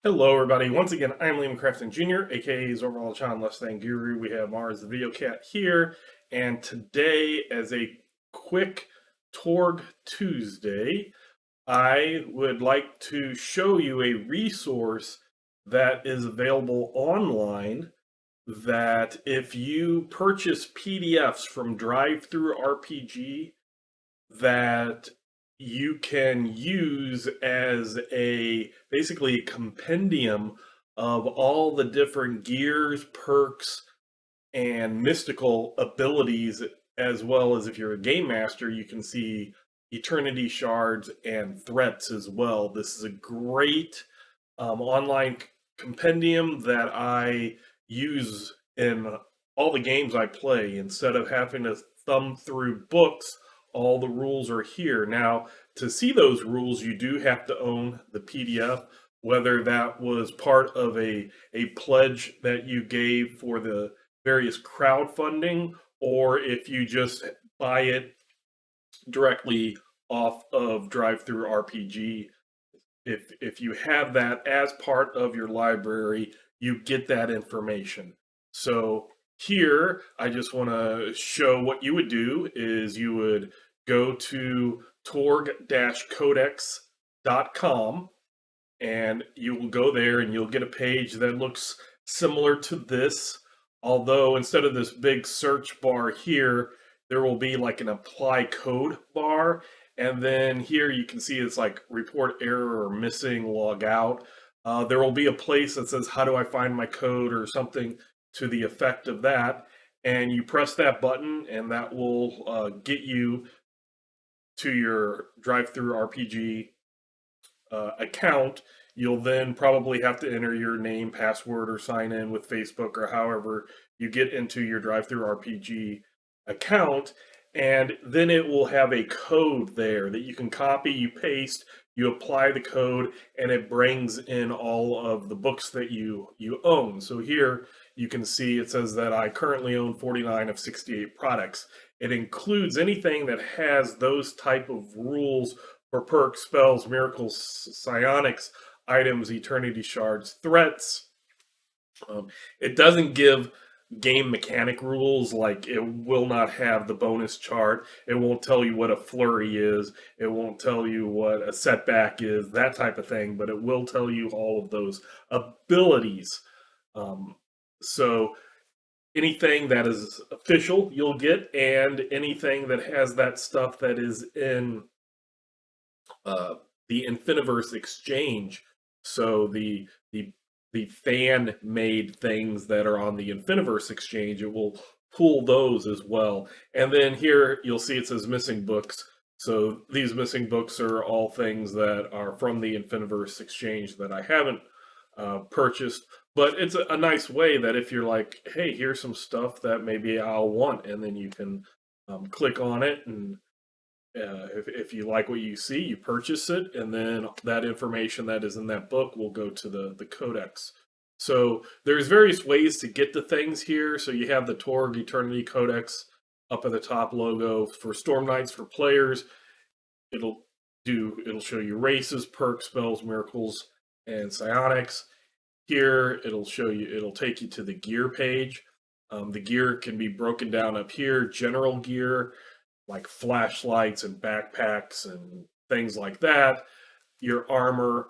Hello, everybody. Once again, I'm Liam Crafton Jr., aka Zorval Chan Less Than Guru. We have Mars the Video Cat here, and today, as a quick Torg Tuesday, I would like to show you a resource that is available online that if you purchase PDFs from DrivethruRPG, that you can use as a basically a compendium of all the different gears, perks, and mystical abilities, as well as if you're a game master, you can see eternity shards and threats as well. This is a great online compendium that I use in all the games I play. Instead of having to thumb through books, all the rules are here. Now, to see those rules, you do have to own the PDF, whether that was part of a pledge that you gave for the various crowdfunding, or if you just buy it directly off of DrivethruRPG. If you have that as part of your library, you get that information. So here, I just want to show what you would do is you would go to torg-codex.com, and you will go there and you'll get a page that looks similar to this, although instead of this big search bar here, there will be like an apply code bar, and then here you can see it's like report error or missing, log out. There will be a place that says how do I find my code or something to the effect of that, and you press that button and that will get you to your DrivethruRPG account. You'll then probably have to enter your name, password, or sign in with Facebook or however you get into your DrivethruRPG account, and then it will have a code there that you can copy, you paste, you apply the code, and it brings in all of the books that you own. So here you can see it says that I currently own 49 of 68 products. It includes anything that has those type of rules for perks, spells, miracles, psionics, items, eternity shards, threats. It doesn't give game mechanic rules, like it will not have the bonus chart. It won't tell you what a flurry is. It won't tell you what a setback is, that type of thing, but it will tell you all of those abilities. So anything that is official, you'll get, and anything that has that stuff that is in the Infiniverse exchange. So the fan made things that are on the Infiniverse exchange, it will pull those as well. And then here you'll see it says missing books. So these missing books are all things that are from the Infiniverse exchange that I haven't purchased. But it's a nice way that if you're like, hey, here's some stuff that maybe I'll want, and then you can click on it, and if you like what you see, you purchase it, and then that information that is in that book will go to the codex. So there's various ways to get to things here. So you have the Torg Eternity Codex up at the top logo for Storm Knights for players. It'll show you races, perks, spells, miracles, and psionics. Here it'll take you to the gear page. The gear can be broken down up here. General gear, like flashlights and backpacks and things like that, your armor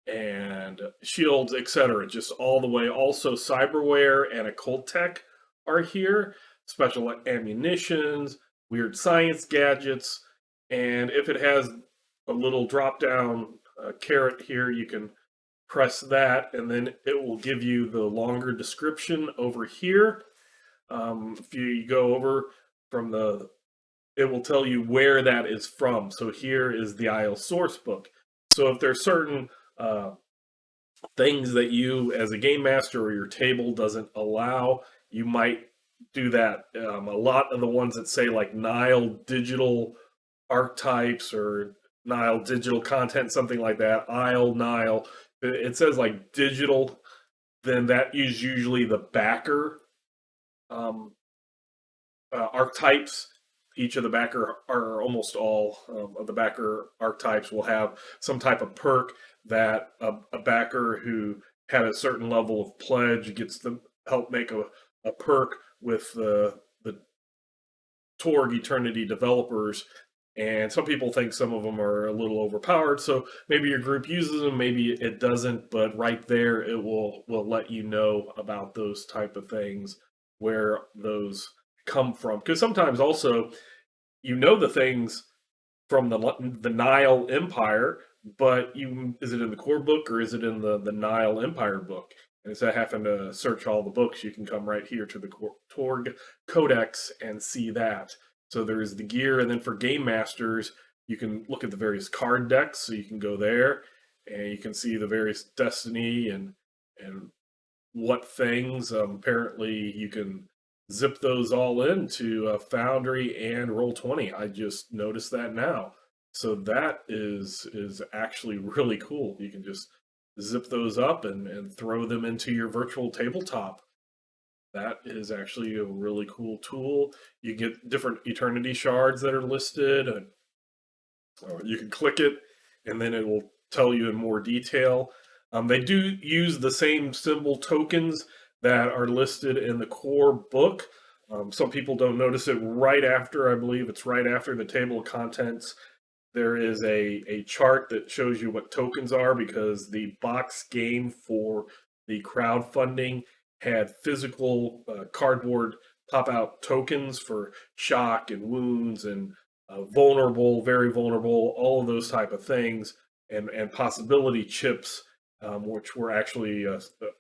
and shields, etc. Just all the way. Also, cyberware and occult tech are here. Special ammunitions, weird science gadgets, and if it has a little drop-down caret here, you can press that, and then it will give you the longer description over here. If you go over from it will tell you where that is from. So here is the IL source book. So if there's certain things that you, as a game master or your table doesn't allow, you might do that. A lot of the ones that say like Nile digital archetypes or Nile digital content, something like that, Nile, it says like digital, then that is usually the backer archetypes. each of the backer, or almost all of the backer archetypes, will have some type of perk that a backer who had a certain level of pledge gets to help make a perk with the Torg Eternity developers. And some people think some of them are a little overpowered, so maybe your group uses them, maybe it doesn't. But right there, it will let you know about those type of things, where those come from. Because sometimes also you know the things from the Nile Empire, but you is it in the core book or is it in the Nile Empire book? And instead of having to search all the books, you can come right here to the Torg Codex and see that. So there's the gear, and then for game masters, you can look at the various card decks. So you can go there, and you can see the various Destiny and what things. Apparently, you can zip those all into Foundry and Roll20. I just noticed that now. So that is actually really cool. You can just zip those up and throw them into your virtual tabletop. That is actually a really cool tool. You get different Eternity shards that are listed, or you can click it, and then it will tell you in more detail. They do use the same symbol tokens that are listed in the core book. Some people don't notice it right after, I believe it's right after the table of contents. There is a chart that shows you what tokens are, because the box game for the crowdfunding had physical cardboard pop-out tokens for shock and wounds and vulnerable, very vulnerable, all of those type of things, and possibility chips, which were actually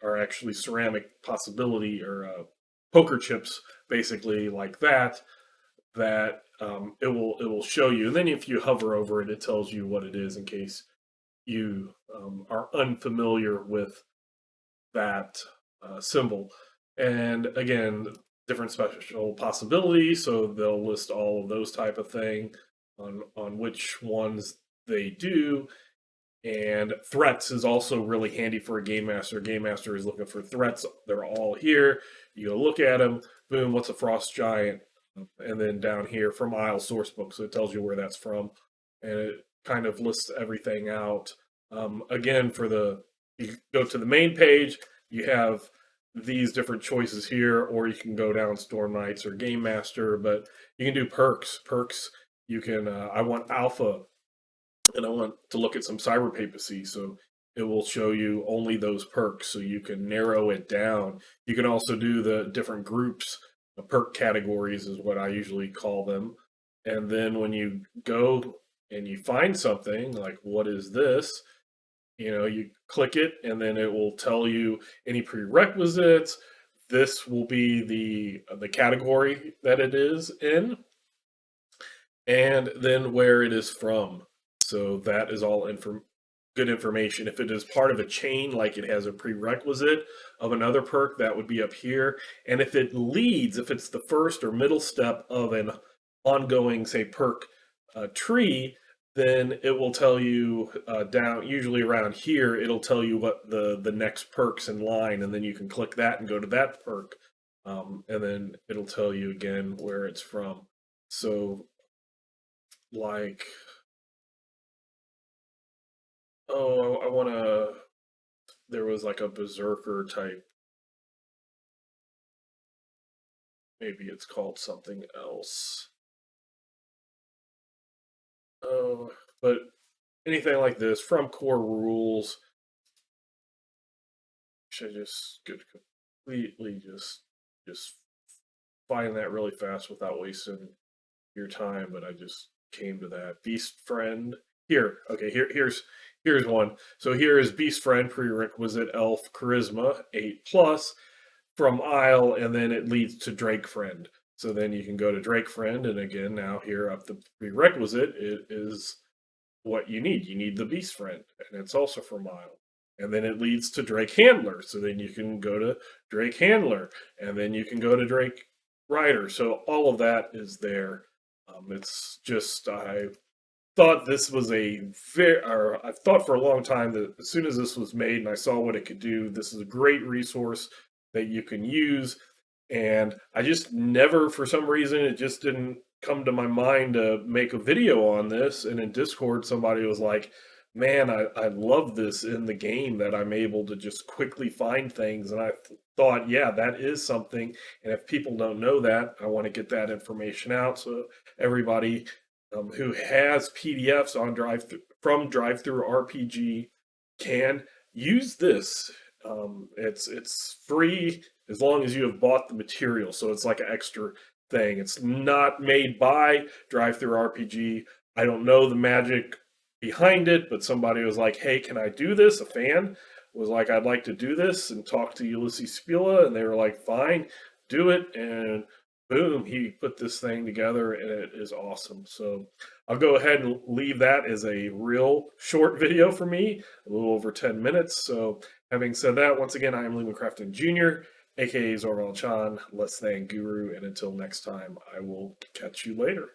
are actually ceramic possibility, or poker chips, basically like that. That it will show you, and then if you hover over it, it tells you what it is in case you are unfamiliar with that symbol. And again, different special possibilities, so they'll list all of those type of thing on which ones they do. And threats is also really handy for a game master. A game master is looking for threats. They're all here. You go look at them. Boom, what's a frost giant? And then down here from Isle Sourcebook, so it tells you where that's from, and it kind of lists everything out. Again, you go to the main page, you have these different choices here, or you can go down Storm Knights or Game Master, but you can do perks. Perks, you can, I want alpha, and I want to look at some cyber papacy, so it will show you only those perks, so you can narrow it down. You can also do the different groups. Perk categories is what I usually call them. And then when you go and you find something like, what is this? You click it, and then it will tell you any prerequisites. This will be the category that it is in, and then where it is from. So that is all good information. If it is part of a chain, like it has a prerequisite of another perk, that would be up here. And if it leads, if it's the first or middle step of an ongoing, say, perk tree, then it will tell you down, usually around here, it'll tell you what the next perk's in line, and then you can click that and go to that perk. And then it'll tell you again where it's from. So, like, oh, I want to. There was like a berserker type. Maybe it's called something else. Oh, but anything like this from core rules, should just could completely just find that really fast without wasting your time. But I just came to that beast friend here. Okay, here's one. So here is beast friend prerequisite elf charisma 8+. From Isle, and then it leads to Drake Friend. So then you can go to Drake Friend, and again, now here up the prerequisite, it is what you need. You need the Beast Friend, and it's also from Isle. And then it leads to Drake Handler. So then you can go to Drake Handler, and then you can go to Drake Rider. So all of that is there. It's just, I thought this was I've thought for a long time that as soon as this was made and I saw what it could do, this is a great resource that you can use. And I just never, for some reason, it just didn't come to my mind to make a video on this, and in Discord somebody was like, man, I love this in the game that I'm able to just quickly find things. And I thought, yeah, that is something. And if people don't know that, I want to get that information out so everybody who has PDFs on from DrivethruRPG can use this. It's free as long as you have bought the material, so it's like an extra thing. It's not made by DrivethruRPG. I don't know the magic behind it, but somebody was like, "Hey, can I do this?" A fan was like, "I'd like to do this," and talk to Ulysses Spila, and they were like, "Fine, do it." And boom, he put this thing together, and it is awesome. So I'll go ahead and leave that as a real short video for me, a little over 10 minutes. So having said that, once again, I am Lehman Crafton Jr., aka Zorval Chan, Let's Thank Guru, and until next time, I will catch you later.